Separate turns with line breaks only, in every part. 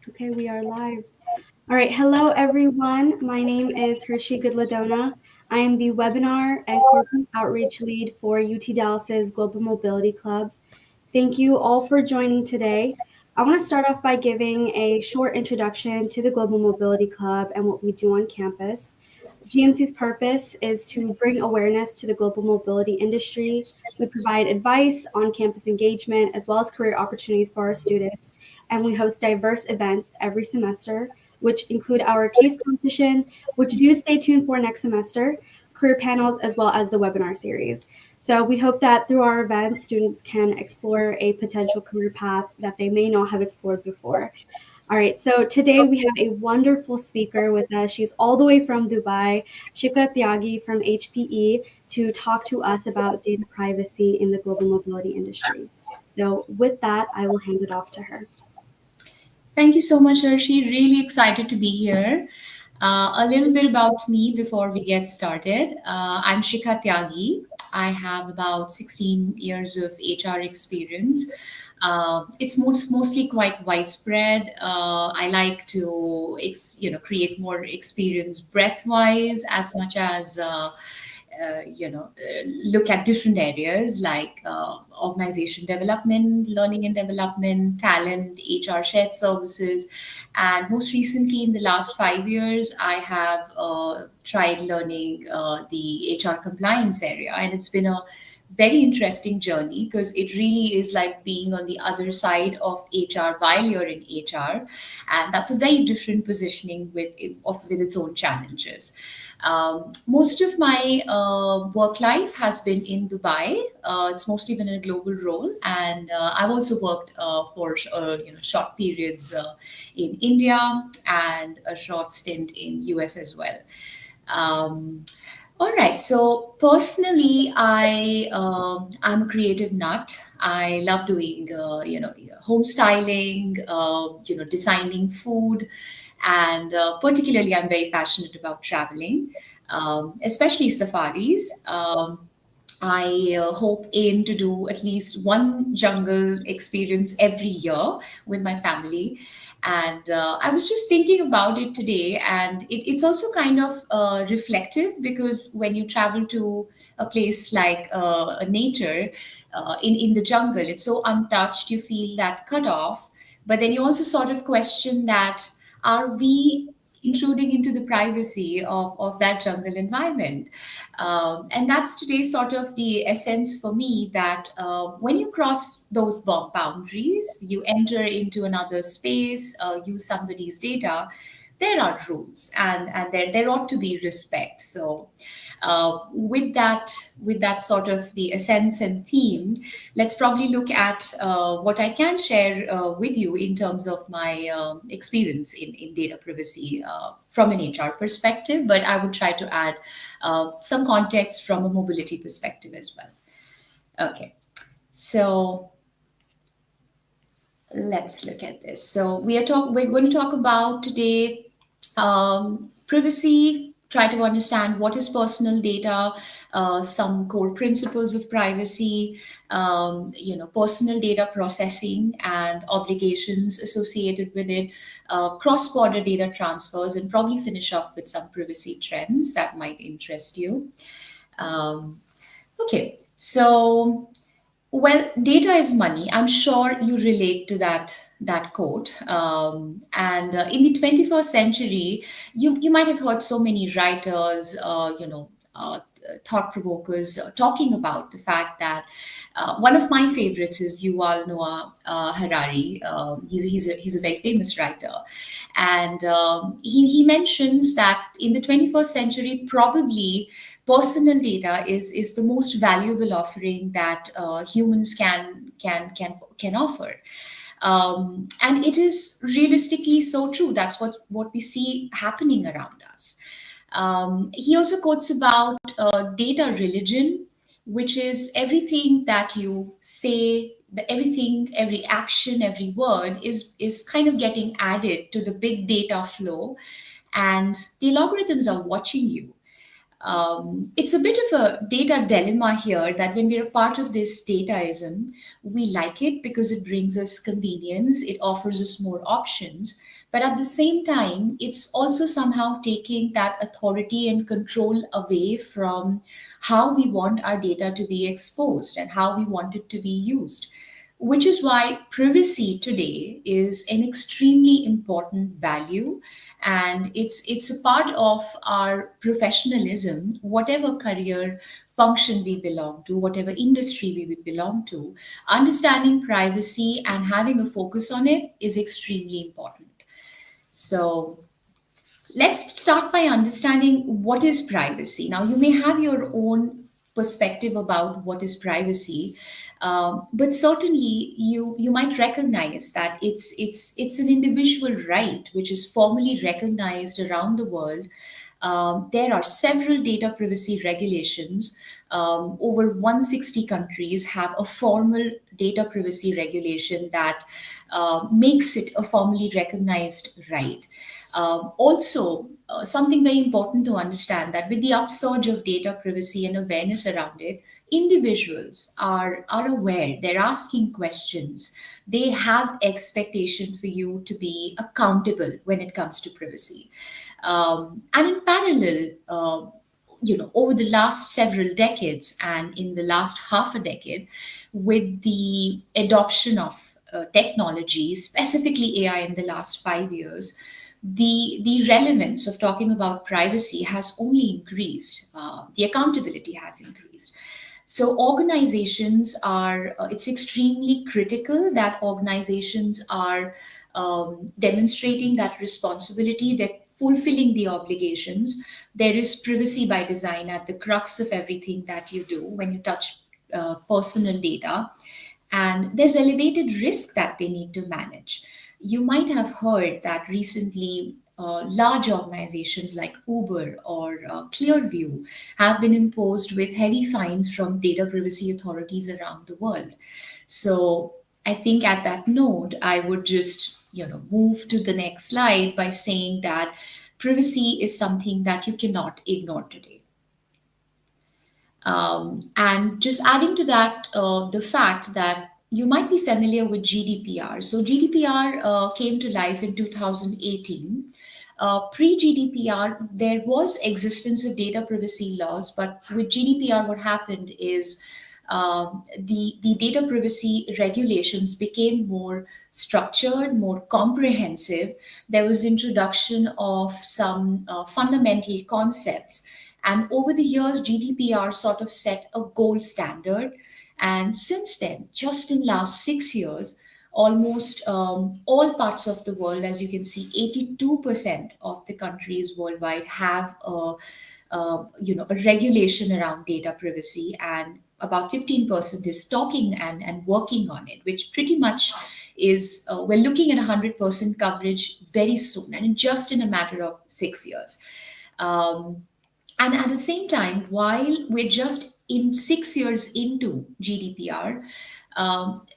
Okay, we are live. All right, hello everyone. My name is Hershey Goodladona. I am the webinar and corporate outreach lead for UT Dallas's Global Mobility Club. Thank you all for joining today. I want to start off by giving a short introduction to the Global Mobility Club and what we do on campus. GMC's purpose is to bring awareness to the global mobility industry. We provide advice on campus engagement as well as career opportunities for our students, and we host diverse events every semester, which include our case competition, which do stay tuned for next semester, career panels, as well as the webinar series. So we hope that through our events, students can explore a potential career path that they may not have explored before. All right, so today we have a wonderful speaker with us. She's all the way from Dubai, Shikha Tyagi from HPE, to talk to us about data privacy in the global mobility industry. So with that, I will hand it off to her.
Thank you so much, Hershey. Really excited to be here. A little bit about me before we get started. I'm Shikha Tyagi. I have about 16 years of HR experience. It's mostly quite widespread. I like to create more experience breadth-wise as much as look at different areas like organization development, learning and development, talent, HR shared services. And most recently, in the last 5 years, I have tried learning the HR compliance area. And it's been a very interesting journey because it really is like being on the other side of HR while you're in HR. And that's a very different positioning with its own challenges. Most of my work life has been in Dubai. It's mostly been a global role, and I've also worked for short periods in India and a short stint in US as well. Um, all right. So personally, I'm a creative nut. I love doing home styling, designing food, and particularly I'm very passionate about traveling, especially safaris. I aim to do at least one jungle experience every year with my family. And I was just thinking about it today, and it's also kind of reflective because when you travel to a place like nature in the jungle, it's so untouched, you feel that cut off. But then you also sort of question that are we intruding into the privacy of that jungle environment? And that's today sort of the essence for me that when you cross those boundaries, you enter into another space, use somebody's data, there are rules and there ought to be respect. So with that sort of the essence and theme, let's probably look at what I can share with you in terms of my experience in data privacy from an HR perspective, but I would try to add some context from a mobility perspective as well. Okay, so let's look at this. So we're going to talk about today privacy, try to understand what is personal data, some core principles of privacy, personal data processing and obligations associated with it, cross-border data transfers, and probably finish off with some privacy trends that might interest you. Um, okay, so well, data is money. I'm sure you relate to that quote. And in the 21st century, you might have heard so many writers, thought provokers talking about the fact that one of my favorites is Yuval Noah Harari. He's a very famous writer, and he mentions that in the 21st century, probably personal data is the most valuable offering that humans can offer. And it is realistically so true. That's what we see happening around us. He also quotes about data religion, which is everything that you say, everything, every action, every word is kind of getting added to the big data flow, and the algorithms are watching you. It's a bit of a data dilemma here that when we're a part of this dataism, we like it because it brings us convenience, it offers us more options. But at the same time, it's also somehow taking that authority and control away from how we want our data to be exposed and how we want it to be used, which is why privacy today is an extremely important value, and it's a part of our professionalism, whatever career function we belong to, whatever industry we would belong to. Understanding privacy and having a focus on it is extremely important. So let's start by understanding what is privacy. Now, you may have your own perspective about what is privacy, but certainly you might recognize that it's an individual right which is formally recognized around the world. There are several data privacy regulations. Over 160 countries have a formal data privacy regulation that makes it a formally recognized right. Also, something very important to understand that with the upsurge of data privacy and awareness around it, individuals are aware, they're asking questions, they have expectation for you to be accountable when it comes to privacy. And in parallel, over the last several decades and in the last half a decade, with the adoption of technology, specifically AI in the last 5 years, the relevance of talking about privacy has only increased. The accountability has increased. So organizations are, it's extremely critical that organizations are demonstrating that responsibility, they're fulfilling the obligations. There is privacy by design at the crux of everything that you do when you touch personal data, and there's elevated risk that they need to manage. You might have heard that recently large organizations like Uber or Clearview have been imposed with heavy fines from data privacy authorities around the world. So I think at that note, I would just move to the next slide by saying that privacy is something that you cannot ignore today. And just adding to that, the fact that you might be familiar with GDPR. So GDPR came to life in 2018. Pre-GDPR, there was existence of data privacy laws, but with GDPR, what happened is the data privacy regulations became more structured, more comprehensive. There was introduction of some fundamental concepts, and over the years, GDPR sort of set a gold standard. And since then, just in last 6 years, almost all parts of the world, as you can see, 82% of the countries worldwide have a regulation around data privacy, and about 15% is talking and working on it, which pretty much is we're looking at 100% coverage very soon, and just in a matter of 6 years. Um, and at the same time, while we're just in 6 years into GDPR,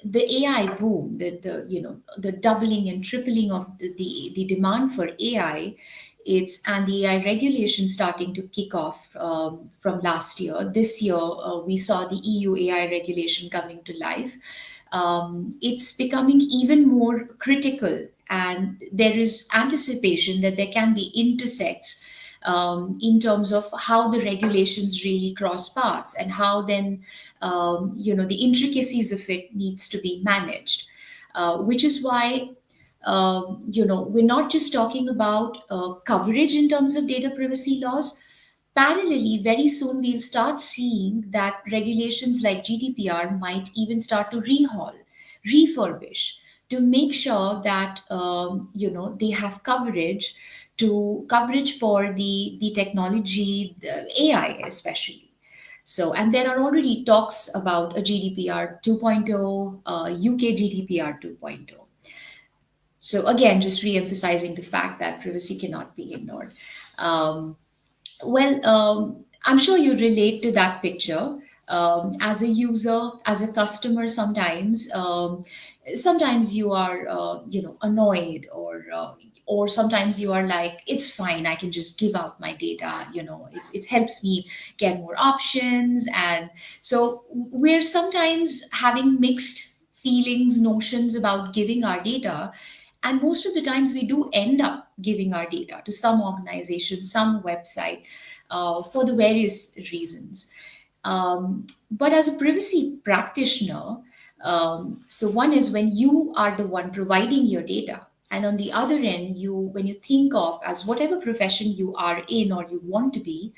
the AI boom, the doubling and tripling of the demand for AI, it's and the AI regulation starting to kick off from last year. This year, we saw the EU AI regulation coming to life. It's becoming even more critical, and there is anticipation that there can be intersects in terms of how the regulations really cross paths and how then the intricacies of it needs to be managed, which is why we're not just talking about coverage in terms of data privacy laws. Parallelly, very soon we'll start seeing that regulations like GDPR might even start to refurbish, to make sure that they have coverage for the technology, the AI especially. So, and there are already talks about a GDPR 2.0, UK GDPR 2.0. So again, just re-emphasizing the fact that privacy cannot be ignored. Um, I'm sure you relate to that picture. As a user, as a customer, sometimes you are annoyed, or sometimes you are like, it's fine, I can just give out my data. It helps me get more options. And so we're sometimes having mixed feelings, notions about giving our data. And most of the times we do end up giving our data to some organization, some website, for the various reasons. But as a privacy practitioner, so one is when you are the one providing your data, and on the other end, when you think of as whatever profession you are in or you want to be,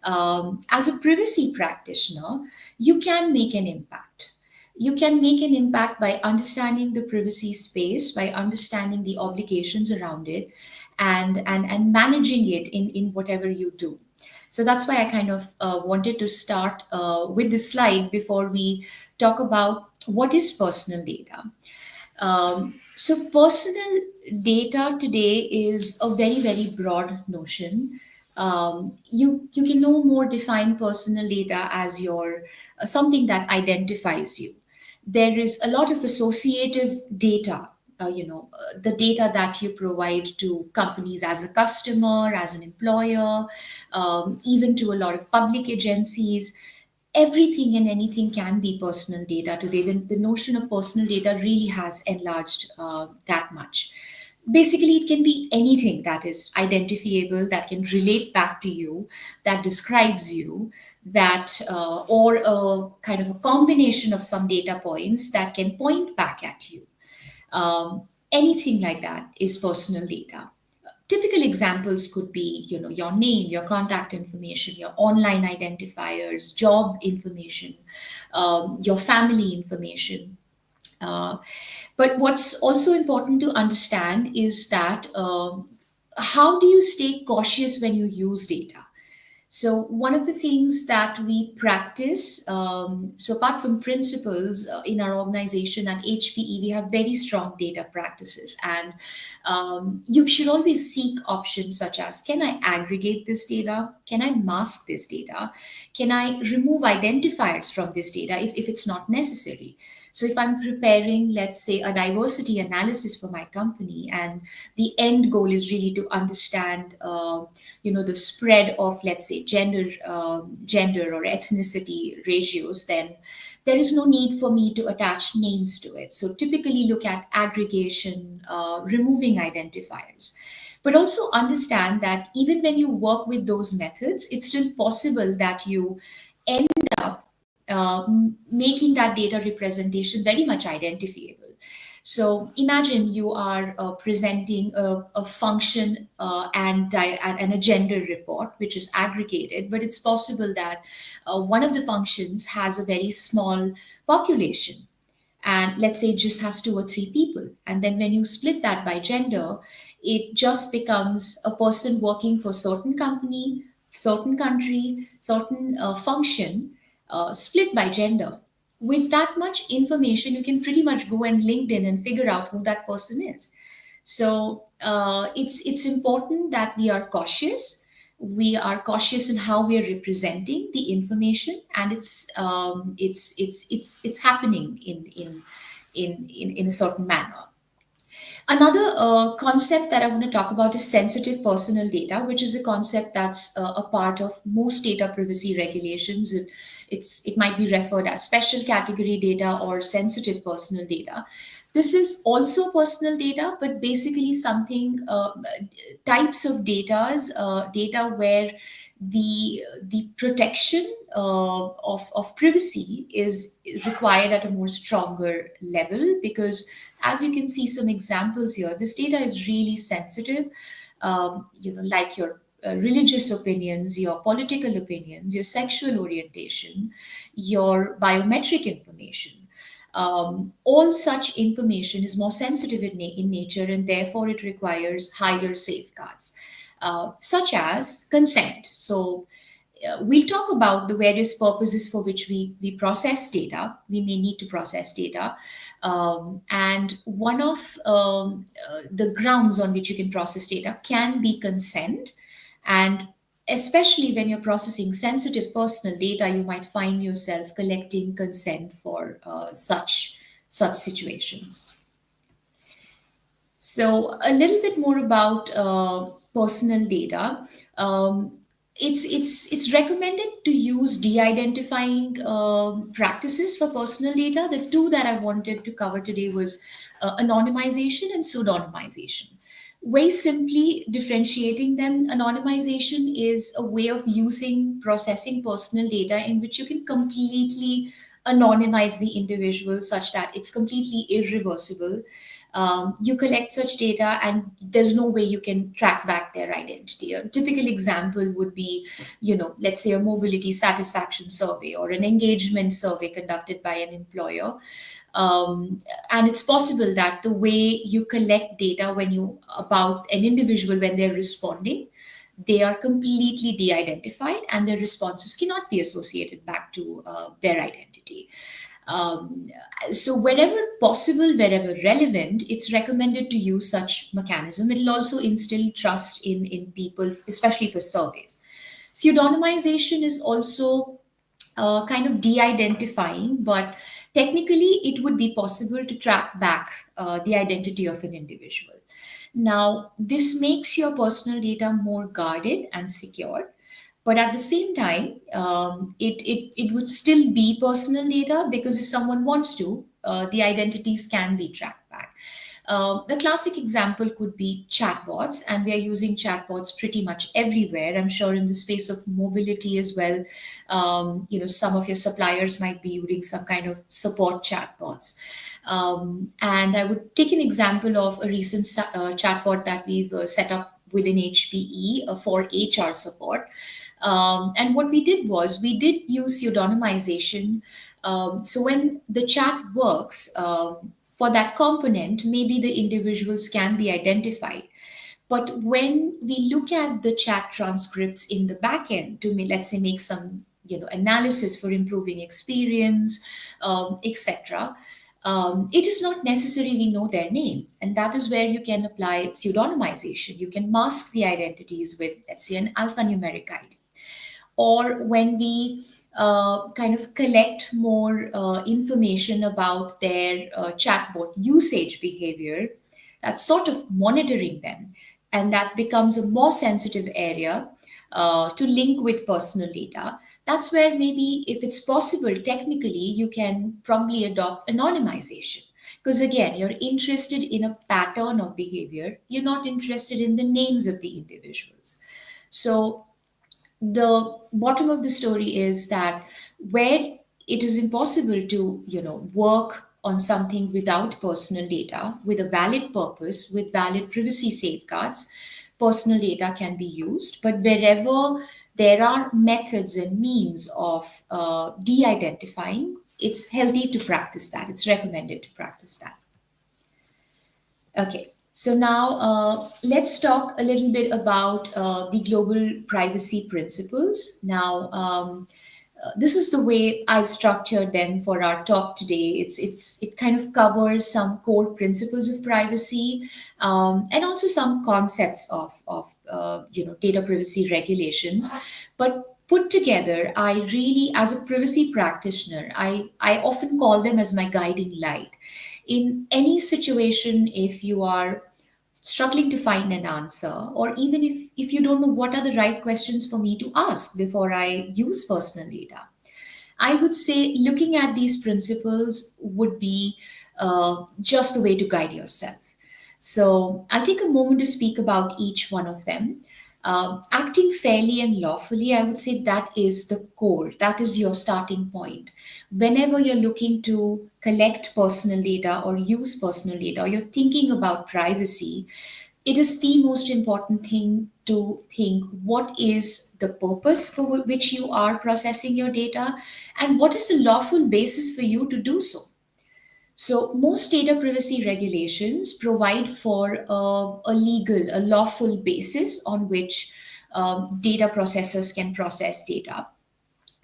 as a privacy practitioner, you can make an impact. You can make an impact by understanding the privacy space, by understanding the obligations around it, and managing it in whatever you do. So that's why I kind of wanted to start with this slide before we talk about what is personal data. So personal data today is a very, very broad notion. You can no more define personal data as your something that identifies you. There is a lot of associative data. The data that you provide to companies as a customer, as an employer, even to a lot of public agencies. Everything and anything can be personal data today. The notion of personal data really has enlarged that much. Basically, it can be anything that is identifiable, that can relate back to you, that describes you, that or a kind of a combination of some data points that can point back at you. Anything like that is personal data. Typical examples could be, your name, your contact information, your online identifiers, job information, your family information. uh, but what's also important to understand is that how do you stay cautious when you use data? So one of the things that we practice, so apart from principles in our organization at HPE, we have very strong data practices, and you should always seek options such as: can I aggregate this data? Can I mask this data? Can I remove identifiers from this data if it's not necessary? So if I'm preparing, let's say, a diversity analysis for my company, and the end goal is really to understand, the spread of, let's say, gender or ethnicity ratios, then there is no need for me to attach names to it. So typically look at aggregation, removing identifiers. But also understand that even when you work with those methods, it's still possible that you end up making that data representation very much identifiable. So imagine you are presenting a function and a gender report, which is aggregated, but it's possible that one of the functions has a very small population, and let's say it just has two or three people. And then when you split that by gender, it just becomes a person working for certain company, certain country, certain function, split by gender. With that much information, you can pretty much go and LinkedIn and figure out who that person is. So it's important that we are cautious. We are cautious in how we are representing the information, and it's happening in a certain manner. Another concept that I want to talk about is sensitive personal data, which is a concept that's a part of most data privacy regulations. It might be referred as special category data or sensitive personal data. This is also personal data, but basically something, types of data where the protection of privacy is required at a more stronger level, because as you can see some examples here, this data is really sensitive. Like your religious opinions, your political opinions, your sexual orientation, your biometric information. All such information is more sensitive in nature, and therefore it requires higher safeguards, such as consent. So we'll talk about the various purposes for which we process data. We may need to process data. And one of the grounds on which you can process data can be consent. And especially when you're processing sensitive personal data, you might find yourself collecting consent for such situations. So a little bit more about personal data. Um, it's recommended to use de-identifying practices for personal data. The two that I wanted to cover today was anonymization and pseudonymization. Very simply differentiating them, anonymization is a way of using processing personal data in which you can completely anonymize the individual such that it's completely irreversible. You collect such data and there's no way you can track back their identity. A typical example would be, let's say a mobility satisfaction survey or an engagement survey conducted by an employer. um, and it's possible that the way you collect data when you about an individual when they're responding, they are completely de-identified and their responses cannot be associated back to their identity. um, so wherever possible, wherever relevant, it's recommended to use such mechanism. It'll also instill trust in people, especially for surveys. Pseudonymization is also kind of de-identifying, but technically it would be possible to track back the identity of an individual. Now, this makes your personal data more guarded and secure, but at the same time, it would still be personal data because if someone wants to, the identities can be tracked back. The classic example could be chatbots, and we are using chatbots pretty much everywhere. I'm sure in the space of mobility as well. Some of your suppliers might be using some kind of support chatbots. And I would take an example of a recent chatbot that we've set up within HPE for HR support. And what we did was we did use pseudonymization. So when the chat works, for that component, maybe the individuals can be identified. But when we look at the chat transcripts in the backend to, let's say, make some analysis for improving experience, etc., it is not necessary we know their name, and that is where you can apply pseudonymization. You can mask the identities with, let's say, an alphanumeric ID. Or when we kind of collect more information about their chatbot usage behavior, that's sort of monitoring them, and that becomes a more sensitive area to link with personal data. That's where maybe, if it's possible, technically, you can probably adopt anonymization. Because again, you're interested in a pattern of behavior, you're not interested in the names of the individuals. So the bottom of the story is that where it is impossible to work on something without personal data with a valid purpose, with valid privacy safeguards, personal data can be used. But wherever there are methods and means of de-identifying, it's healthy to practice that, it's recommended to practice that. Okay, so now let's talk a little bit about the global privacy principles. Now, this is the way I've structured them for our talk today. It kind of covers some core principles of privacy, and also some concepts of data privacy regulations. But put together, I really, as a privacy practitioner, I often call them as my guiding light in any situation. If you are struggling to find an answer, or even if you don't know what are the right questions for me to ask before I use personal data, I would say looking at these principles would be just the way to guide yourself. So I'll take a moment to speak about each one of them. Acting fairly and lawfully, I would say that is the core, that is your starting point. Whenever you're looking to collect personal data or use personal data, or you're thinking about privacy, it is the most important thing to think what is the purpose for which you are processing your data, and what is the lawful basis for you to do so. So, most data privacy regulations provide for a legal, a lawful basis on which data processors can process data.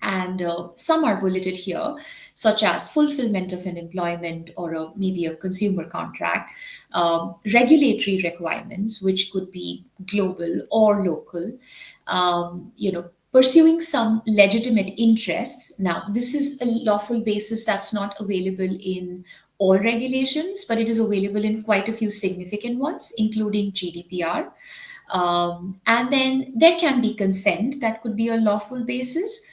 And some are bulleted here, such as fulfillment of an employment or maybe a consumer contract, regulatory requirements, which could be global or local, pursuing some legitimate interests. Now, this is a lawful basis that's not available in all regulations, but it is available in quite a few significant ones, including GDPR. And then there can be consent that could be a lawful basis.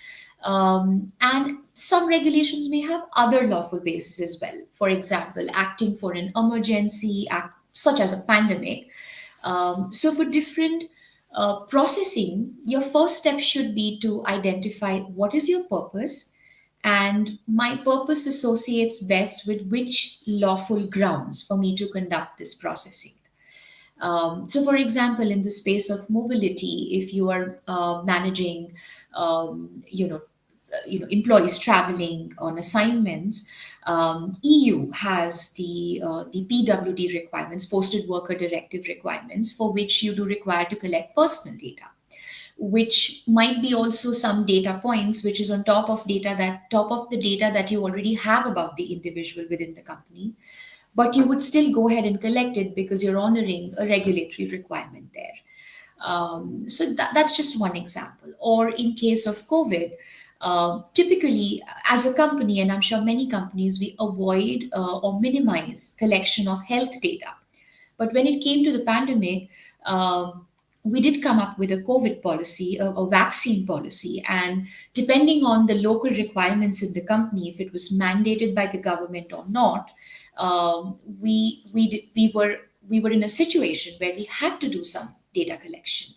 And some regulations may have other lawful bases as well. For example, acting for an emergency, such as a pandemic. So, for different processing, your first step should be to identify what is your purpose, and my purpose associates best with which lawful grounds for me to conduct this processing. So, for example, in the space of mobility, if you are managing, employees traveling on assignments, EU has the PWD requirements, Posted Worker Directive requirements, for which you do require to collect personal data, which might be also some data points which is on top of the data that you already have about the individual within the company, but you would still go ahead and collect it because you're honoring a regulatory requirement there. So that's just one example. Or in case of COVID, typically as a company, and I'm sure many companies, we avoid or minimize collection of health data. But when it came to the pandemic, we did come up with a COVID policy, a vaccine policy, and depending on the local requirements in the company, if it was mandated by the government or not, we were in a situation where we had to do some data collection,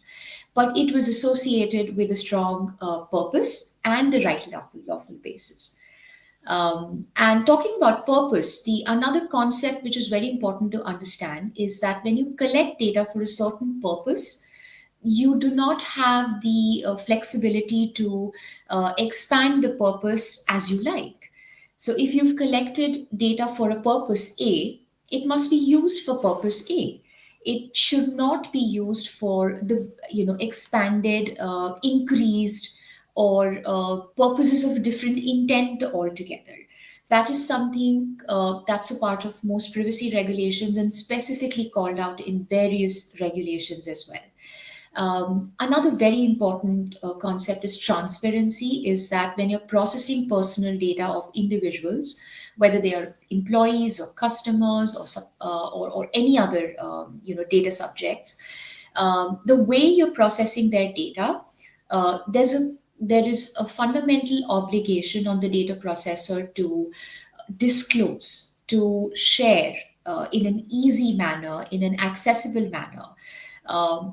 but it was associated with a strong purpose and the right lawful basis. And talking about purpose, the another concept which is very important to understand is that when you collect data for a certain purpose, you do not have the flexibility to expand the purpose as you like. So if you've collected data for a purpose A, it must be used for purpose A. It should not be used for the expanded, increased, or purposes of different intent altogether. That is something that's a part of most privacy regulations and specifically called out in various regulations as well. Another very important concept is transparency, is that when you're processing personal data of individuals, whether they are employees or customers or any other data subjects, the way you're processing their data, there is a fundamental obligation on the data processor to disclose, to share in an easy manner, in an accessible manner,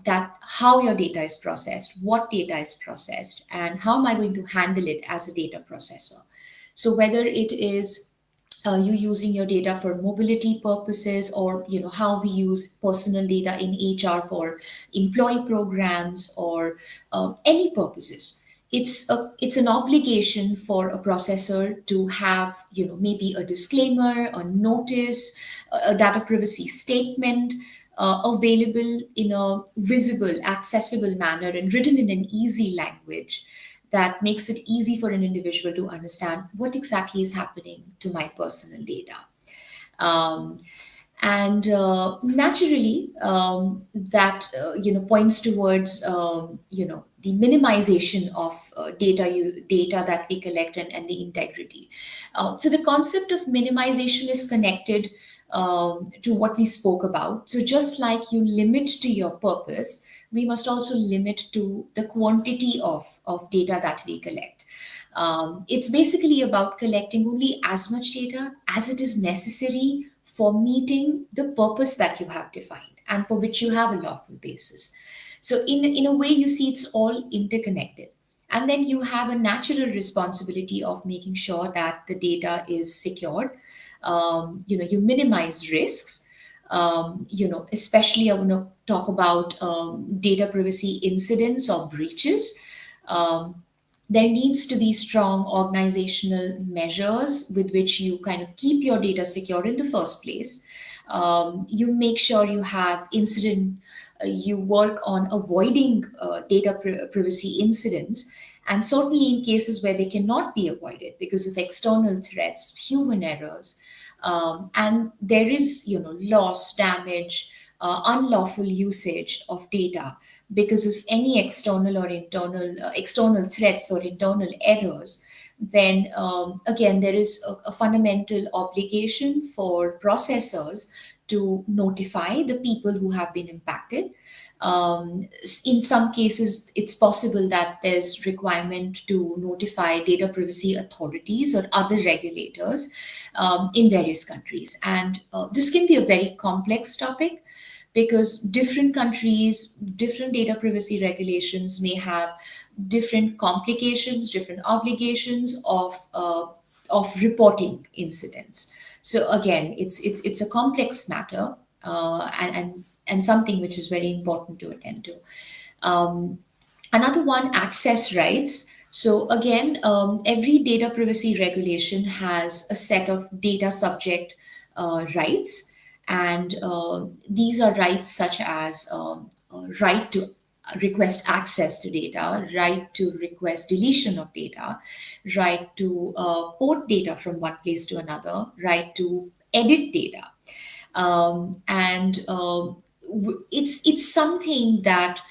that how your data is processed, what data is processed, and how am I going to handle it as a data processor. So whether it is you using your data for mobility purposes, or how we use personal data in HR for employee programs, or any purposes, it's an obligation for a processor to have maybe a disclaimer, a notice, a data privacy statement available in a visible, accessible manner and written in an easy language that makes it easy for an individual to understand what exactly is happening to my personal data. Um, and naturally, that points towards the minimization of data that we collect, and the integrity. So the concept of minimization is connected to what we spoke about. So just like you limit to your purpose, we must also limit to the quantity of data that we collect. It's basically about collecting only as much data as it is necessary for meeting the purpose that you have defined and for which you have a lawful basis. So, in a way, you see it's all interconnected. And then you have a natural responsibility of making sure that the data is secured. You minimize risks. Especially I want to talk about data privacy incidents or breaches. There needs to be strong organizational measures with which you kind of keep your data secure in the first place. You make sure you have you work on avoiding data privacy incidents, And certainly in cases where they cannot be avoided because of external threats, human errors, and there is, loss, damage, unlawful usage of data because of any external or internal external threats or internal errors, then again there is a fundamental obligation for processors to notify the people who have been impacted. In some cases, it's possible that there's requirement to notify data privacy authorities or other regulators in various countries. And this can be a very complex topic because different countries, different data privacy regulations may have different complications, different obligations of reporting incidents. So again, it's a complex matter, and something which is very important to attend to. Um, Another one, access rights. So again, every data privacy regulation has a set of data subject rights, and these are rights such as right to request access to data, right to request deletion of data, right to port data from one place to another, right to edit data, and it's something that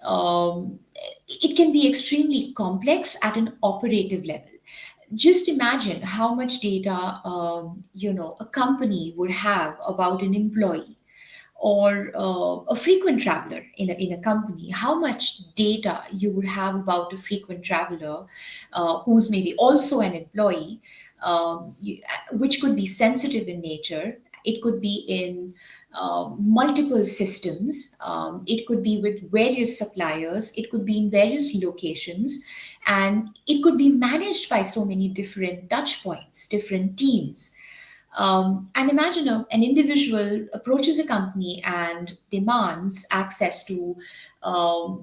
um, it can be extremely complex at an operative level. Just imagine how much data a company would have about an employee or a frequent traveler in a company, how much data you would have about a frequent traveler who's maybe also an employee, which could be sensitive in nature. It could be in multiple systems. It could be with various suppliers. It could be in various locations. And it could be managed by so many different touch points, different teams. And imagine an individual approaches a company and demands access to,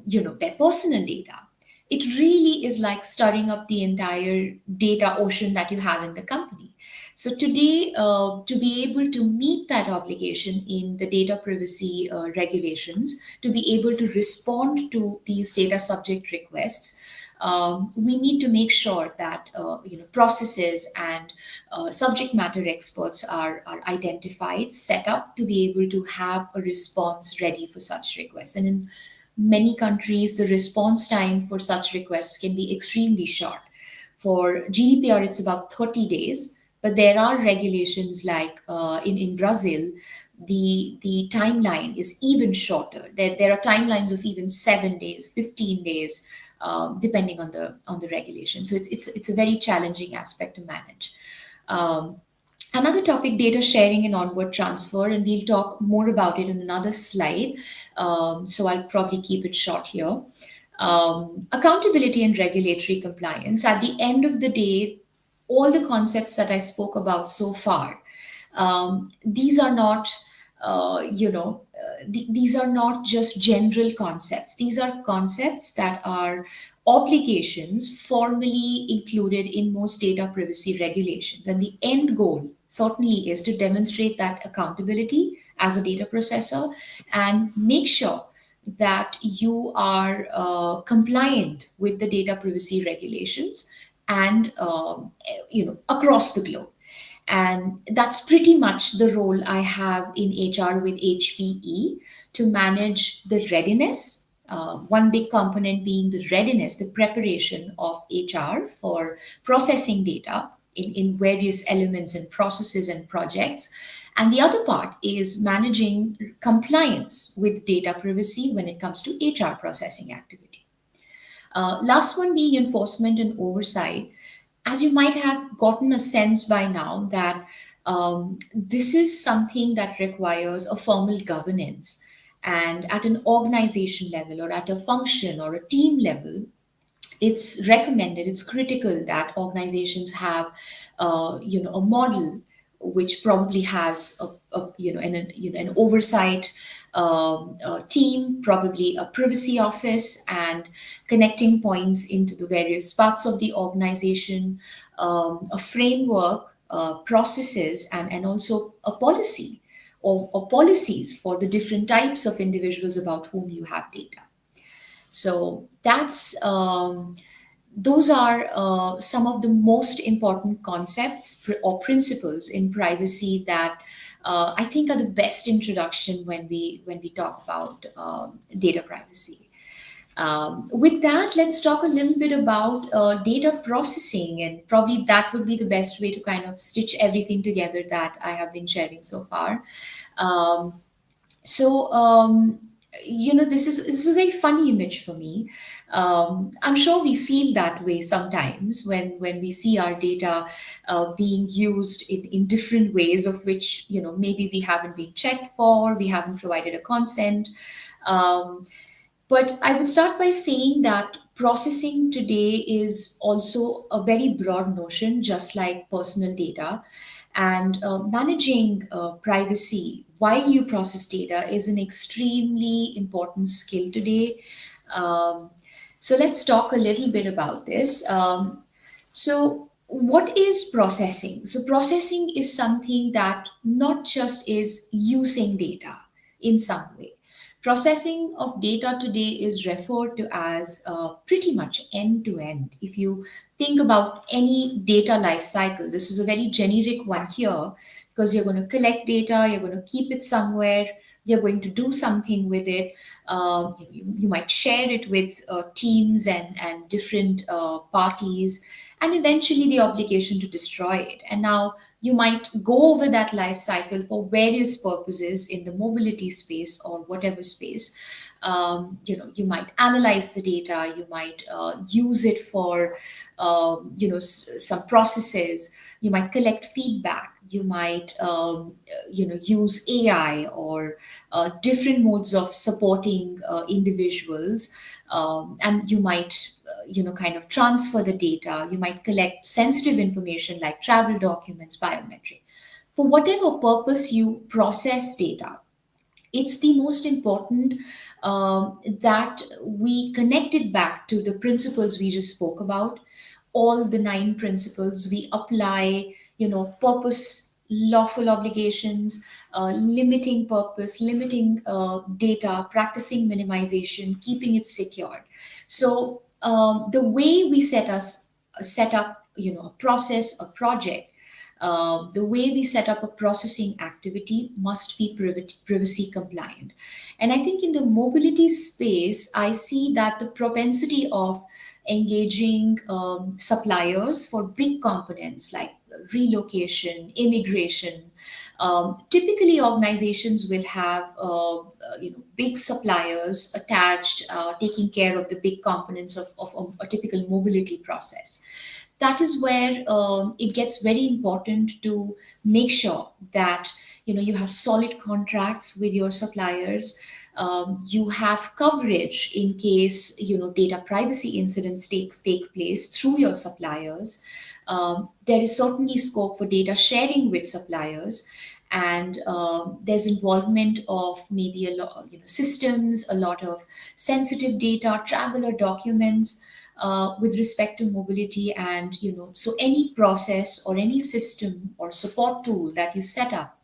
their personal data. It really is like stirring up the entire data ocean that you have in the company. So today, to be able to meet that obligation in the data privacy regulations, to be able to respond to these data subject requests, we need to make sure that processes and subject matter experts are identified, set up to be able to have a response ready for such requests. And in many countries, the response time for such requests can be extremely short. For GDPR, it's about 30 days, but there are regulations like in Brazil, the timeline is even shorter. There are timelines of even 7 days, 15 days, depending on the regulation. So it's a very challenging aspect to manage. Um, Another topic, data sharing and onward transfer, and we'll talk more about it in another slide. So I'll probably keep it short here. Accountability and regulatory compliance. At the end of the day, all the concepts that I spoke about so far, these are not these are not just general concepts. These are concepts that are obligations formally included in most data privacy regulations, and the end goal certainly is to demonstrate that accountability as a data processor and make sure that you are compliant with the data privacy regulations and across the globe. And that's pretty much the role I have in HR with HPE, to manage the readiness. One big component being the readiness, the preparation of HR for processing data in various elements and processes and projects. And the other part is managing compliance with data privacy when it comes to HR processing activity. Last one being enforcement and oversight. As you might have gotten a sense by now that this is something that requires a formal governance. And at an organization level or at a function or a team level, it's recommended, it's critical that organizations have a model which probably has an oversight team, probably a privacy office, and connecting points into the various parts of the organization, a framework, processes, and also a policy or policies for the different types of individuals about whom you have data. So those are some of the most important concepts or principles in privacy that I think are the best introduction when we talk about data privacy. With that, let's talk a little bit about data processing, and probably that would be the best way to kind of stitch everything together that I have been sharing so far. Um, so this is a very funny image for me. I'm sure we feel that way sometimes when we see our data being used in different ways, of which maybe we haven't been checked for, we haven't provided a consent. um, but I would start by saying that processing today is also a very broad notion, just like personal data. And managing privacy while you process data is an extremely important skill today. Um, so let's talk a little bit about this. So, what is processing? So, processing is something that not just is using data in some way. Processing of data today is referred to as pretty much end to end. If you think about any data life cycle, this is a very generic one here because you're going to collect data, you're going to keep it somewhere, you're going to do something with it. You might share it with teams and different parties, and eventually the obligation to destroy it. And now you might go over that life cycle for various purposes in the mobility space or whatever space. You might analyze the data, you might use it for some processes, you might collect feedback, you might use AI or different modes of supporting individuals, and you might kind of transfer the data, you might collect sensitive information like travel documents, biometric. For whatever purpose you process data, it's the most important that we connect it back to the principles we just spoke about. All the nine principles we apply, purpose, lawful obligations, limiting purpose, limiting data, practicing minimization, keeping it secured. So the way we set up, a process, a project, the way we set up a processing activity must be privacy compliant. And I think in the mobility space, I see that the propensity of engaging suppliers for big components like relocation, immigration. Typically, organizations will have big suppliers attached, taking care of the big components of a typical mobility process. That is where it gets very important to make sure that you have solid contracts with your suppliers. You have coverage in case data privacy incidents take place through your suppliers. There is certainly scope for data sharing with suppliers, and there's involvement of maybe a lot systems, a lot of sensitive data, traveler documents with respect to mobility. And so any process or any system or support tool that you set up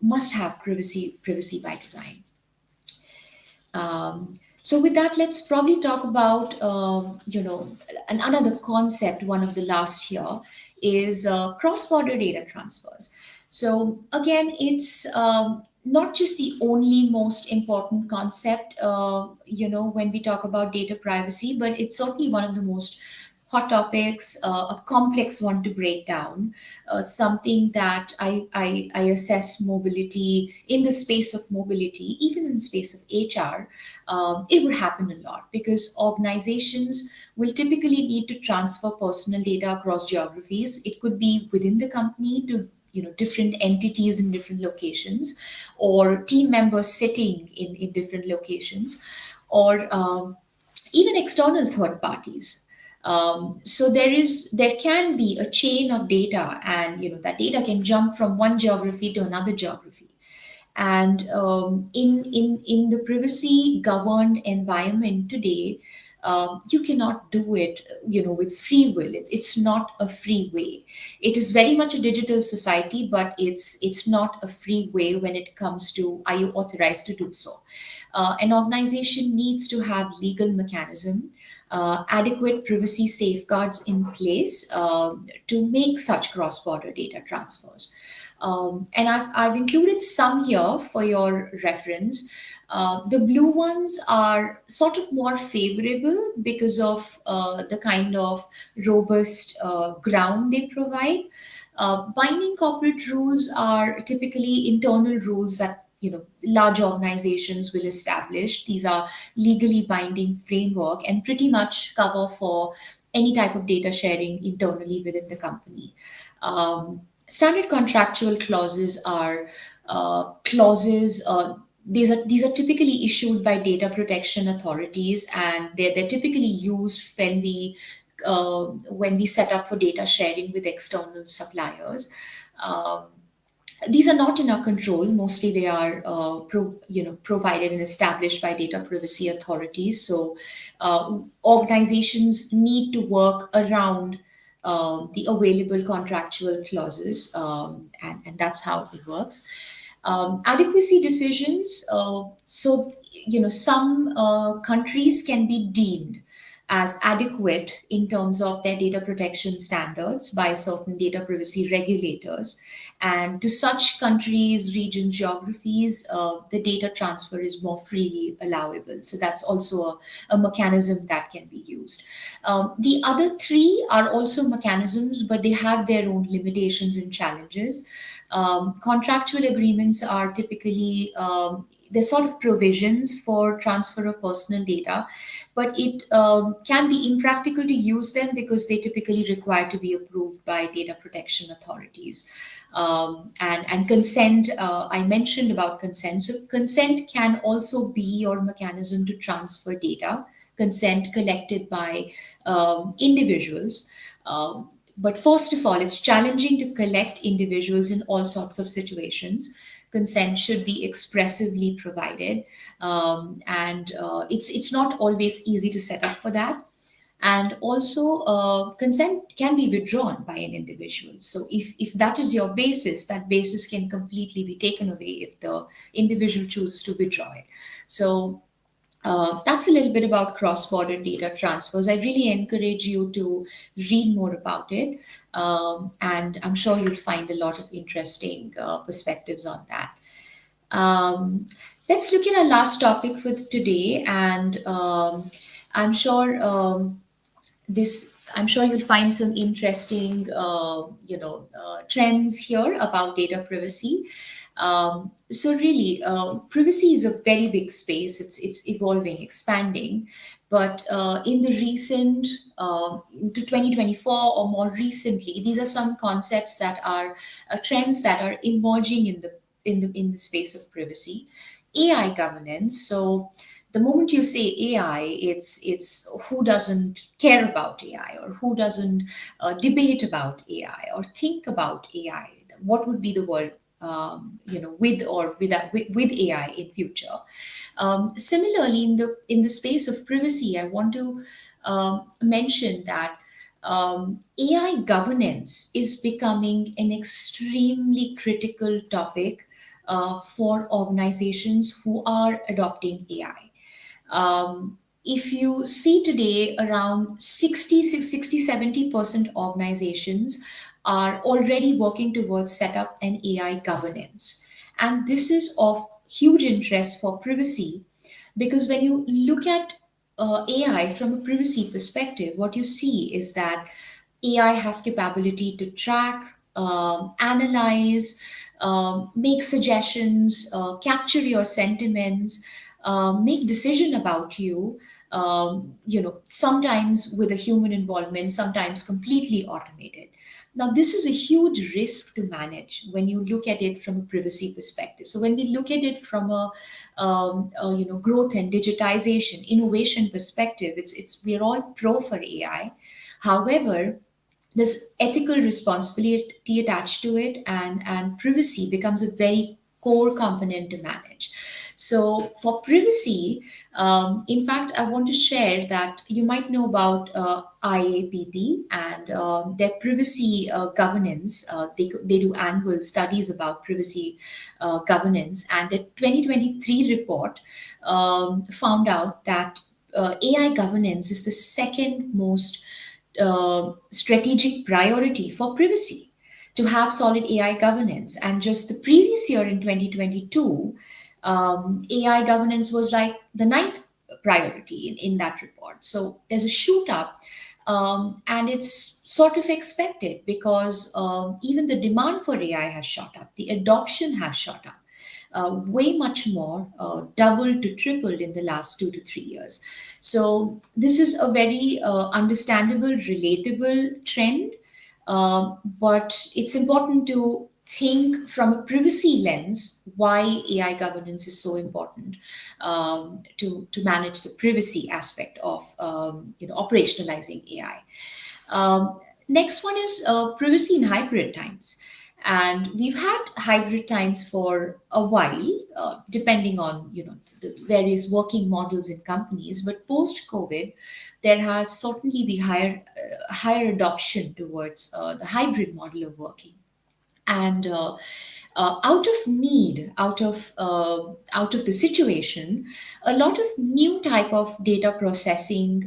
must have privacy by design. So with that, let's probably talk about another concept. One of the last here is cross-border data transfers. So again, it's not just the only most important concept, when we talk about data privacy, but it's certainly one of the most hot topics, a complex one to break down, something that I assess mobility in the space of mobility, even in the space of HR. It would happen a lot because organizations will typically need to transfer personal data across geographies. It could be within the company to different entities in different locations, or team members sitting in different locations, or even external third parties. So there can be a chain of data, and that data can jump from one geography to another geography. And in the privacy governed environment today, you cannot do it with free will. It's not a free way. It is very much a digital society, but it's not a free way when it comes to are you authorized to do so. An organization needs to have legal mechanism adequate privacy safeguards in place to make such cross border data transfers. And I've included some here for your reference. The blue ones are sort of more favorable because of the kind of robust ground they provide. Binding corporate rules are typically internal rules that large organizations will establish. These are legally binding framework and pretty much cover for any type of data sharing internally within the company. Standard contractual clauses are clauses. These are typically issued by data protection authorities, and they're typically used when we set up for data sharing with external suppliers. Um, these are not in our control. Mostly, they are provided and established by data privacy authorities. So, organizations need to work around the available contractual clauses, and that's how it works. Adequacy decisions. Some countries can be deemed as adequate in terms of their data protection standards by certain data privacy regulators. And to such countries, regions, geographies, the data transfer is more freely allowable. So that's also a mechanism that can be used. The other three are also mechanisms, but they have their own limitations and challenges. Contractual agreements are typically they're sort of provisions for transfer of personal data, but it can be impractical to use them because they typically require to be approved by data protection authorities. And consent, I mentioned about consent. So consent can also be your mechanism to transfer data. Consent collected by individuals. But first of all, it's challenging to collect individuals in all sorts of situations. Consent should be expressively provided, and it's not always easy to set up for that. And also, consent can be withdrawn by an individual. So, if that is your basis, that basis can completely be taken away if the individual chooses to withdraw it. So, that's a little bit about cross border data transfers. I really encourage you to read more about it. And I'm sure you'll find a lot of interesting perspectives on that. Um, let's look at our last topic for today. And I'm sure I'm sure you'll find some interesting trends here about data privacy. So really, privacy is a very big space. It's evolving, expanding, but in the recent into 2024 or more recently, these are some concepts that are trends that are emerging in the space of privacy. AI governance. So the moment you say AI, it's who doesn't care about AI, or who doesn't debate about AI or think about AI? What would be the world, with or without with AI in future? Similarly, in the space of privacy, I want to mention that AI governance is becoming an extremely critical topic for organizations who are adopting AI. If you see today, around 60, 70% organizations are already working towards set up an AI governance. And this is of huge interest for privacy, because when you look at AI from a privacy perspective, what you see is that AI has capability to track, analyze, make suggestions, capture your sentiments, make decision about you. Sometimes with a human involvement, sometimes completely automated. Now, this is a huge risk to manage when you look at it from a privacy perspective. So, when we look at it from a growth and digitization, innovation perspective, it's we're all pro for AI. However, there's ethical responsibility attached to it, and privacy becomes a very core component to manage. So for privacy, in fact, I want to share that you might know about IAPP and their privacy governance. They do annual studies about privacy governance, and the 2023 report found out that AI governance is the second most strategic priority for privacy, to have solid AI governance. And just the previous year in 2022, AI governance was like the ninth priority in that report. So there's a shoot up, and it's sort of expected because even the demand for AI has shot up, the adoption has shot up. Way much more, doubled to tripled in the last 2 to 3 years. So this is a very understandable, relatable trend, but it's important to think from a privacy lens why AI governance is so important, to manage the privacy aspect of operationalizing AI. Next one is privacy in hybrid times. And we've had hybrid times for a while, depending on the various working models in companies. But post COVID, there has certainly been higher adoption towards the hybrid model of working. And out of need, out of the situation, a lot of new type of data processing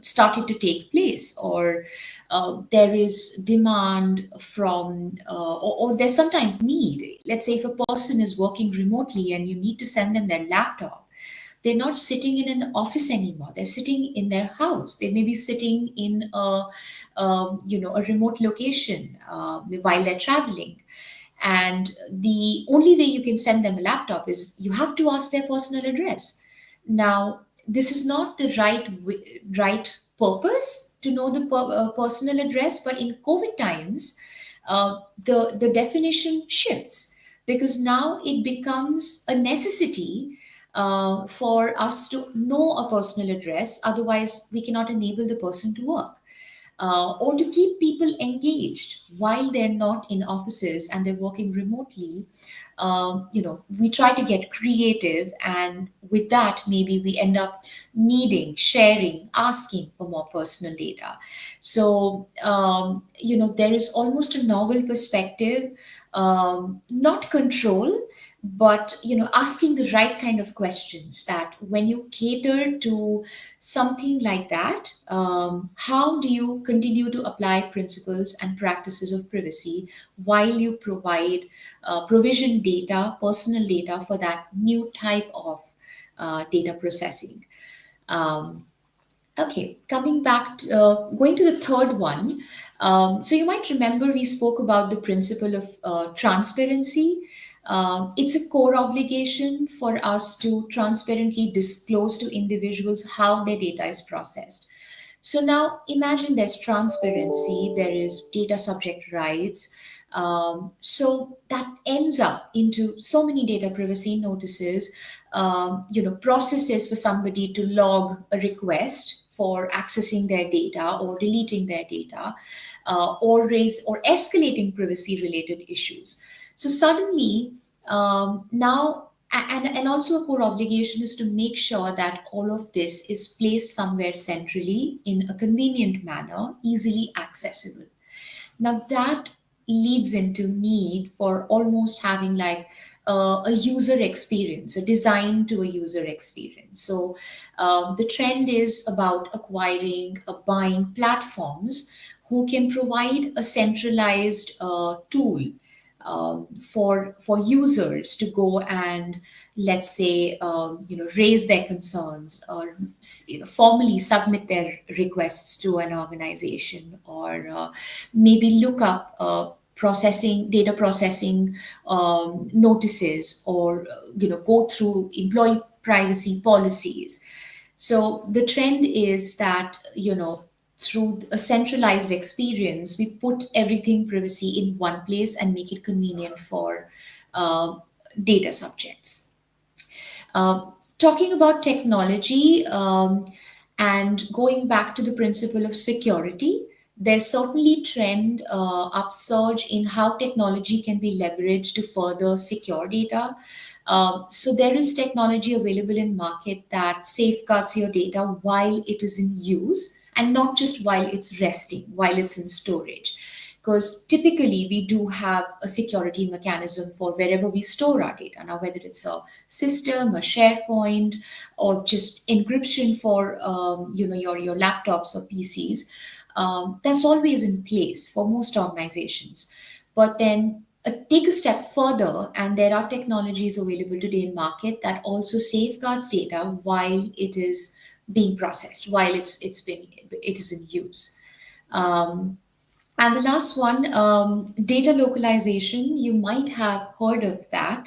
started to take place, or there is demand from, or there's sometimes need. Let's say if a person is working remotely and you need to send them their laptop, they're not sitting in an office anymore, they're sitting in their house, they may be sitting in a remote location while they're traveling. And the only way you can send them a laptop is you have to ask their personal address. Now, this is not the right purpose to know the personal address, but in COVID times, the definition shifts, because now it becomes a necessity for us to know a personal address. Otherwise, we cannot enable the person to work, or to keep people engaged while they're not in offices and they're working remotely. We try to get creative, and with that, maybe we end up needing, sharing, asking for more personal data. So, there is almost a novel perspective, not control, but asking the right kind of questions, that when you cater to something like that, how do you continue to apply principles and practices of privacy while you provision data, personal data, for that new type of data processing. Um, Okay, coming back, going to the third one. So you might remember we spoke about the principle of transparency. It's a core obligation for us to transparently disclose to individuals how their data is processed. So now imagine there's transparency, there is data subject rights. So that ends up into so many data privacy notices, processes for somebody to log a request for accessing their data or deleting their data, or raise or escalating privacy related issues. So suddenly, now, and also a core obligation is to make sure that all of this is placed somewhere centrally in a convenient manner, easily accessible. Now that leads into need for almost having like a user experience, a design to a user experience. So the trend is about acquiring, buying platforms who can provide a centralized tool, for users to go and, let's say, raise their concerns, or formally submit their requests to an organization, or maybe look up processing data processing notices, or go through employee privacy policies. So the trend is that, through a centralized experience, we put everything privacy in one place and make it convenient for uh, data subjects. Talking about technology, and going back to the principle of security, there's certainly trend, upsurge in how technology can be leveraged to further secure data. So there is technology available in market that safeguards your data while it is in use, and not just while it's resting, while it's in storage. because typically we do have a security mechanism for wherever we store our data. Now, whether it's a system, a SharePoint, or just encryption for your laptops or PCs, that's always in place for most organizations. But then take a step further, and there are technologies available today in market that also safeguards data while it is being processed, while it is in use. Um, and the last one, data localization, you might have heard of that.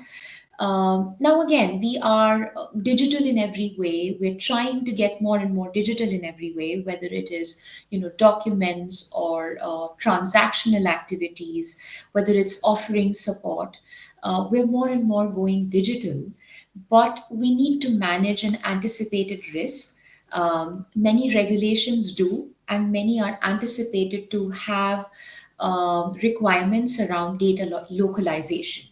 Now, again, we are digital in every way. We're trying to get more and more digital in every way, whether it is, documents or transactional activities, whether it's offering support. We're more and more going digital, but we need to manage an anticipated risk. Many regulations do, and many are anticipated to have requirements around data localization.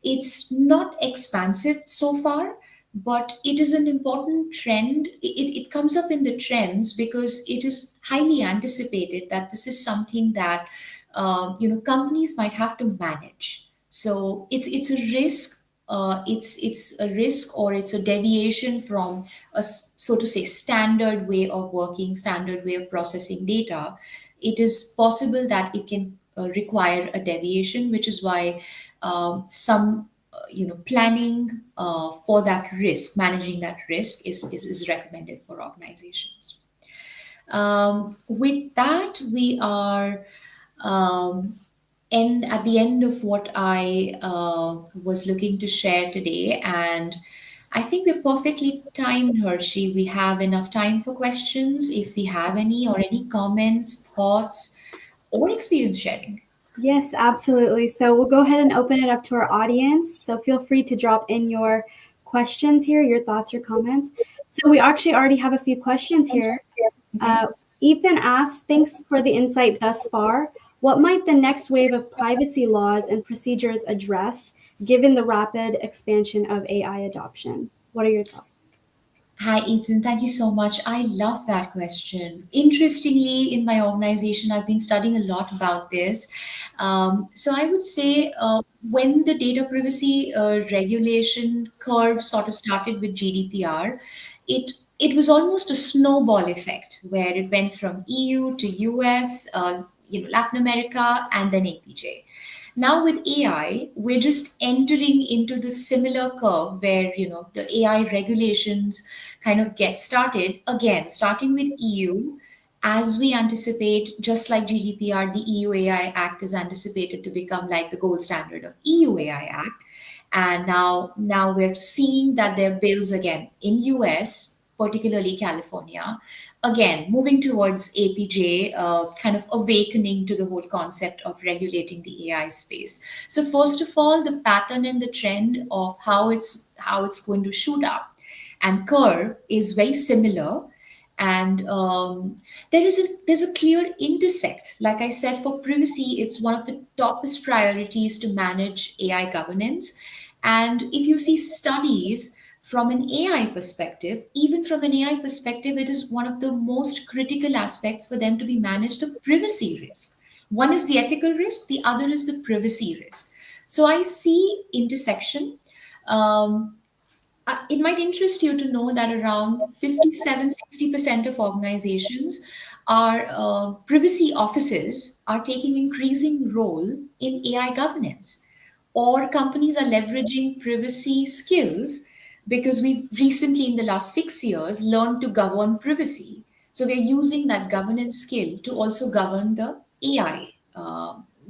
It's not expansive so far, but it is an important trend. It comes up in the trends because it is highly anticipated that this is something that companies might have to manage. So it's a risk. It's a risk, or it's a deviation from so to say, standard way of working, standard way of processing data. It is possible that it can require a deviation, which is why some planning for that risk, managing that risk is recommended for organizations. With that, we are um, at the end of what I was looking to share today, and I think we're perfectly timed, Hershey. We have enough time for questions if we have any, or any comments, thoughts, or experience sharing.
Yes, absolutely. So we'll go ahead and open it up to our audience. So feel free to drop in your questions here, your thoughts or comments. So we actually already have a few questions here.
Okay.
Uh, Ethan asks, thanks for the insight thus far. What might the next wave of privacy laws and procedures address given the rapid expansion of AI adoption? What are your thoughts?
Hi, Ethan. Thank you so much. I love that question. Interestingly, in my organization, I've been studying a lot about this. So I would say when the data privacy regulation curve sort of started with GDPR, it was almost a snowball effect where it went from EU to US, Latin America, and then APJ. Now with AI, we're just entering into the similar curve where the AI regulations kind of get started again, starting with EU. As we anticipate, just like GDPR, the EU AI Act is anticipated to become like the gold standard of EU AI Act. And now we're seeing that there are bills again in US, particularly California, again moving towards APJ, kind of awakening to the whole concept of regulating the AI space. So first of all, the pattern and the trend of how it's going to shoot up and curve is very similar. And there's a clear intersect. Like I said, for privacy, it's one of the topest priorities to manage AI governance. And if you see studies from an AI perspective, even from an AI perspective, it is one of the most critical aspects for them to be managed, the privacy risk. One is the ethical risk, the other is the privacy risk. So I see intersection. Um, it might interest you to know that around 57-60% of organizations are privacy offices are taking increasing role in AI governance, or companies are leveraging privacy skills because we've recently in the last 6 years learned to govern privacy. So we're using that governance skill to also govern the AI,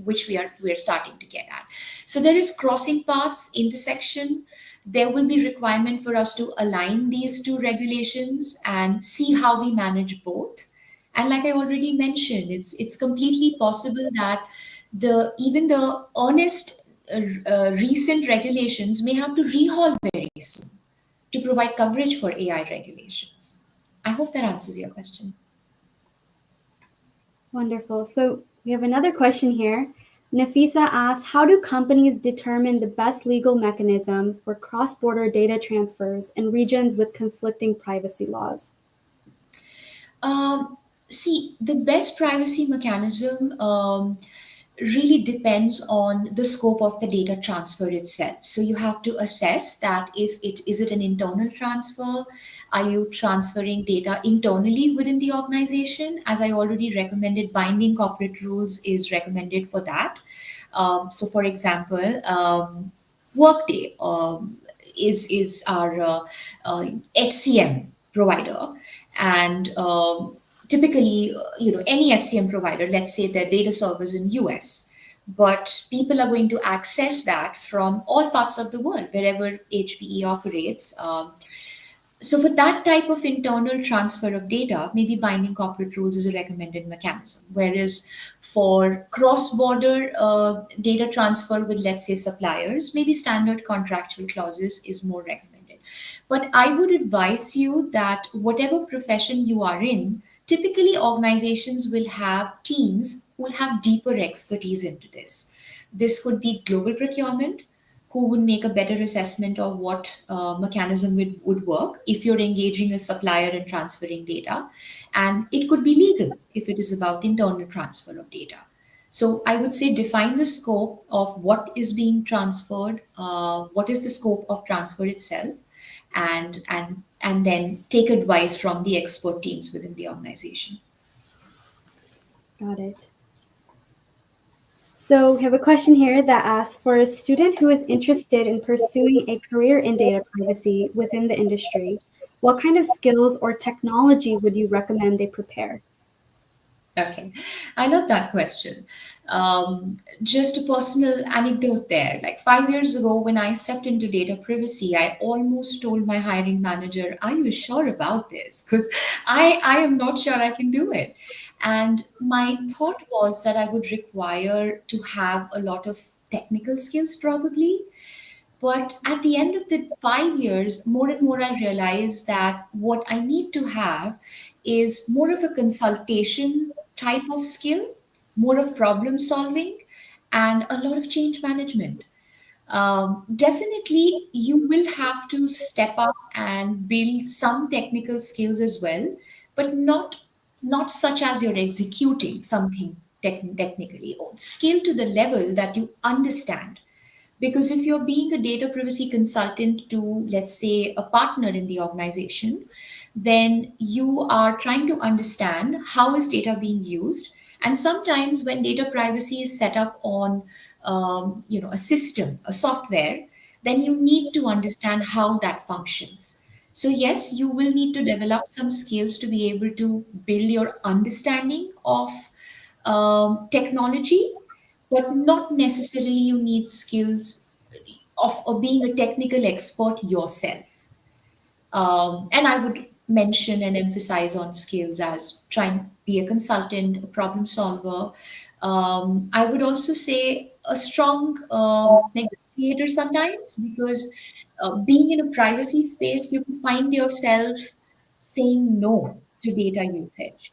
which we're starting to get at. So there is crossing paths, intersection. There will be requirement for us to align these two regulations and see how we manage both. And like I already mentioned, it's completely possible that the even the earnest recent regulations may have to rehaul very soon to provide coverage for AI regulations. I hope that answers your question.
Wonderful. So we have another question here. Nafisa asks, how do companies determine the best legal mechanism for cross-border data transfers in regions with conflicting privacy laws?
See, the best privacy mechanism. really depends on the scope of the data transfer itself. So you have to assess that if it is it an internal transfer, are you transferring data internally within the organization? As I already recommended, binding corporate rules is recommended for that. So, for example, Workday is our HCM provider, and typically, any HCM provider, let's say their data servers in US, but people are going to access that from all parts of the world, wherever HPE operates. So for that type of internal transfer of data, maybe binding corporate rules is a recommended mechanism. Whereas for cross-border data transfer with, let's say, suppliers, maybe standard contractual clauses is more recommended. But I would advise you that whatever profession you are in, typically organizations will have teams who will have deeper expertise into this. This could be global procurement, who would make a better assessment of what mechanism would work if you're engaging a supplier and transferring data. And it could be legal if it is about internal transfer of data. So I would say define the scope of what is being transferred, what is the scope of transfer itself, and then take advice from the expert teams within the organization.
Got it. So we have a question here that asks, for a student who is interested in pursuing a career in data privacy within the industry, what kind of skills or technology would you recommend they prepare?
Okay, I love that question. Just a personal anecdote there. Like 5 years ago, when I stepped into data privacy, I almost told my hiring manager, "Are you sure about this? Because I am not sure I can do it." And my thought was that I would require to have a lot of technical skills, probably. But at the end of the 5 years, more and more I realize that what I need to have is more of a consultation type of skill, more of problem solving, and a lot of change management. Definitely, you will have to step up and build some technical skills as well, but not such as you're executing something technically, or skill to the level that you understand, because if you're being a data privacy consultant to, let's say, a partner in the organization, then you are trying to understand how is data being used. And sometimes when data privacy is set up on a system, a software, then you need to understand how that functions. So yes, you will need to develop some skills to be able to build your understanding of technology, but not necessarily you need skills of being a technical expert yourself. And I would mention and emphasize on skills as trying to be a consultant, a problem solver. I would also say a strong negotiator sometimes, because being in a privacy space, you can find yourself saying no to data usage.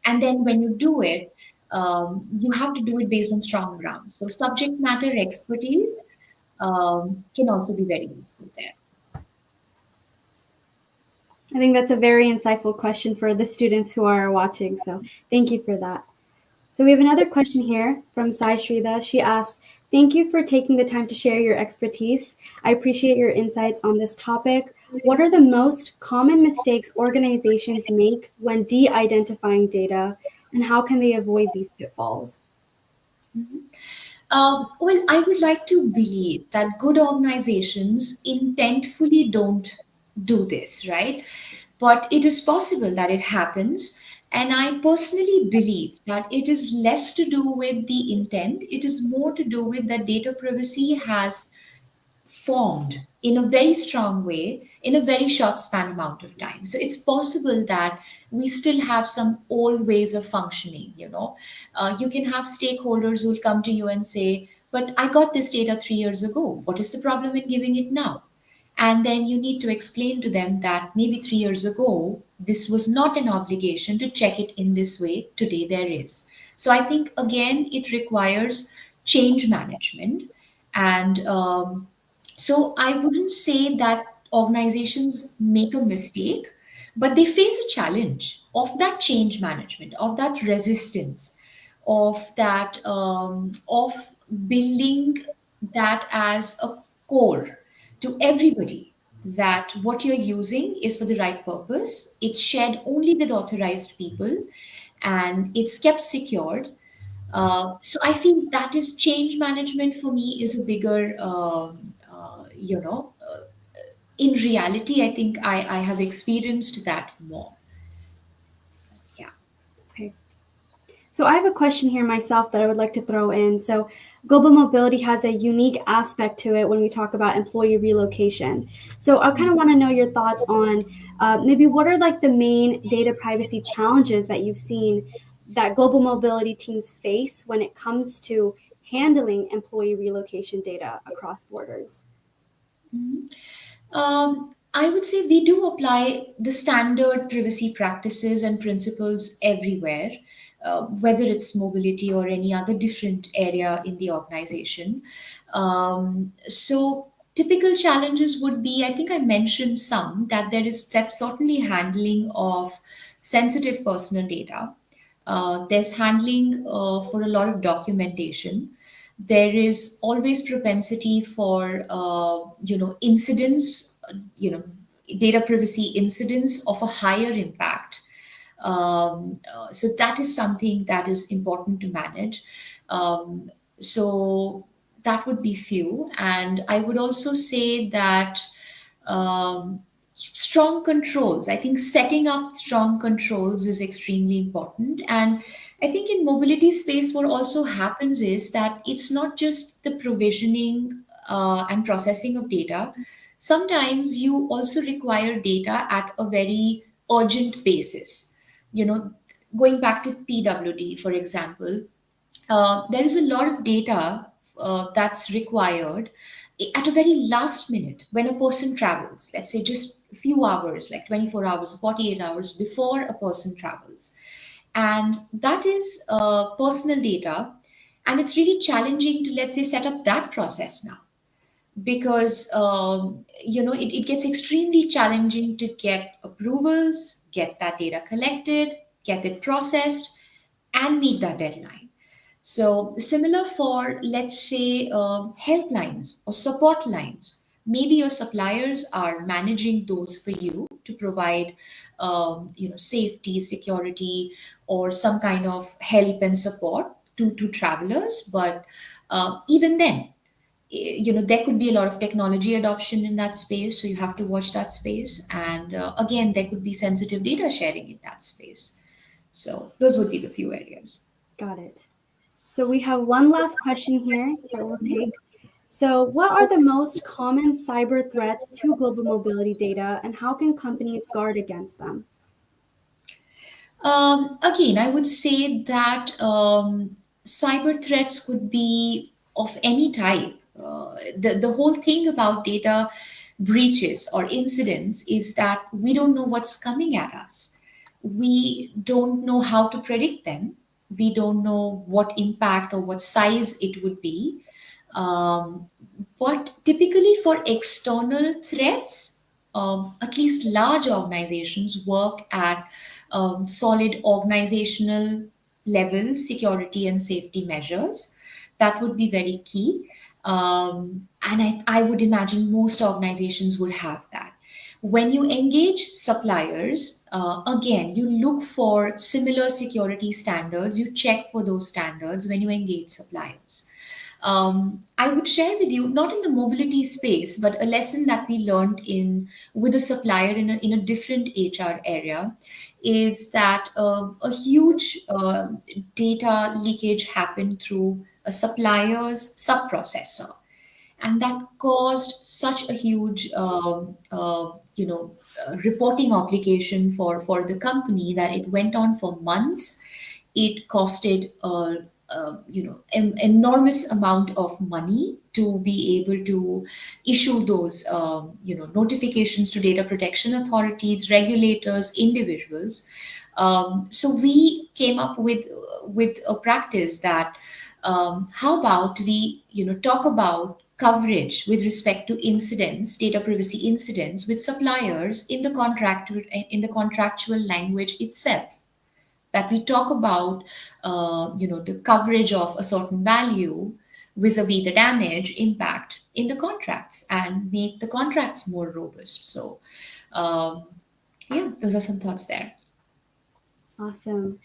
And then when you do it, you have to do it based on strong grounds. So subject matter expertise can also be very useful there.
I think that's a very insightful question for the students who are watching. So thank you for that. So we have another question here from Sai Shrida. She asks, thank you for taking the time to share your expertise. I appreciate your insights on this topic. What are the most common mistakes organizations make when de-identifying data, and how can they avoid these pitfalls?
Well, I would like to believe that good organizations intentfully don't do this, right? But it is possible that it happens. And I personally believe that it is less to do with the intent, it is more to do with that data privacy has formed in a very strong way in a very short span amount of time. So it's possible that we still have some old ways of functioning. You can have stakeholders who will come to you and say, but I got this data 3 years ago, what is the problem in giving it now? And then you need to explain to them that maybe 3 years ago this was not an obligation to check it in this way, today there is. So I think again it requires change management. And so I wouldn't say that organizations make a mistake, but they face a challenge of that change management, of that resistance. of building that as a core to everybody, that what you're using is for the right purpose, it's shared only with authorized people, and it's kept secured. So I feel that is change management for me is a bigger, in reality, I think I have experienced that more. Yeah.
Okay. So I have a question here myself that I would like to throw in. So global mobility has a unique aspect to it when we talk about employee relocation. So I kind of want to know your thoughts on maybe what are like the main data privacy challenges that you've seen that global mobility teams face when it comes to handling employee relocation data across borders.
I would say we do apply the standard privacy practices and principles everywhere, whether it's mobility or any other different area in the organization. So, typical challenges would be, I think I mentioned some, that there is certainly handling of sensitive personal data. There's handling for a lot of documentation. There is always propensity for incidents, data privacy incidents of a higher impact. So that is something that is important to manage. So that would be few, and I would also say that strong controls. I think setting up strong controls is extremely important. And I think in mobility space, what also happens is that it's not just the provisioning and processing of data. Sometimes you also require data at a very urgent basis. You know, going back to PWD, for example, there is a lot of data that's required at a very last minute when a person travels, let's say just a few hours, like 24 hours or 48 hours before a person travels. And that is personal data. And it's really challenging to, let's say, set up that process now, because it gets extremely challenging to get approvals, get that data collected, get it processed, and meet that deadline. So, similar for, let's say, helplines or support lines. Maybe your suppliers are managing those for you to provide, safety, security, or some kind of help and support to travelers. But even then, there could be a lot of technology adoption in that space, so you have to watch that space. And again, there could be sensitive data sharing in that space. So, those would be the few areas.
Got it. So we have one last question here that we'll take. So, what are the most common cyber threats to global mobility data, and how can companies guard against them?
Again, I would say that cyber threats could be of any type. The whole thing about data breaches or incidents is that we don't know what's coming at us. We don't know how to predict them. We don't know what impact or what size it would be. Um, but typically, for external threats, at least large organizations work at solid organizational level security and safety measures. That would be very key. And I would imagine most organizations would have that. When you engage suppliers, again, you look for similar security standards, you check for those standards when you engage suppliers. I would share with you, not in the mobility space, but a lesson that we learned in with a supplier in a different HR area, is that a huge data leakage happened through a supplier's subprocessor, and that caused such a huge reporting obligation for the company that it went on for months. It costed enormous amount of money to be able to issue those notifications to data protection authorities, regulators, individuals. So we came up with a practice that, how about we talk about coverage with respect to incidents, data privacy incidents with suppliers in the contractual language itself. that we talk about, the coverage of a certain value vis-a-vis the damage impact in the contracts and make the contracts more robust. So, um, yeah, those are some thoughts there.
Awesome.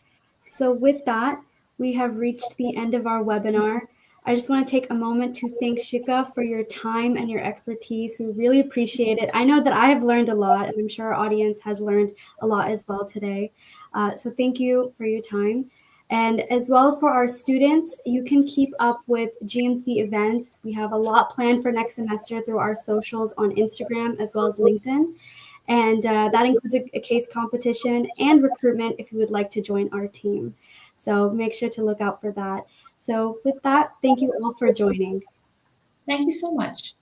So with that, we have reached the end of our webinar. I just want to take a moment to thank Shikha for your time and your expertise. We really appreciate it. I know that I have learned a lot, and I'm sure our audience has learned a lot as well today. So thank you for your time. And as well as for our students, you can keep up with GMC events. We have a lot planned for next semester through our socials on Instagram as well as LinkedIn. And that includes a case competition and recruitment if you would like to join our team. So make sure to look out for that. So with that, thank you all for joining.
Thank you so much.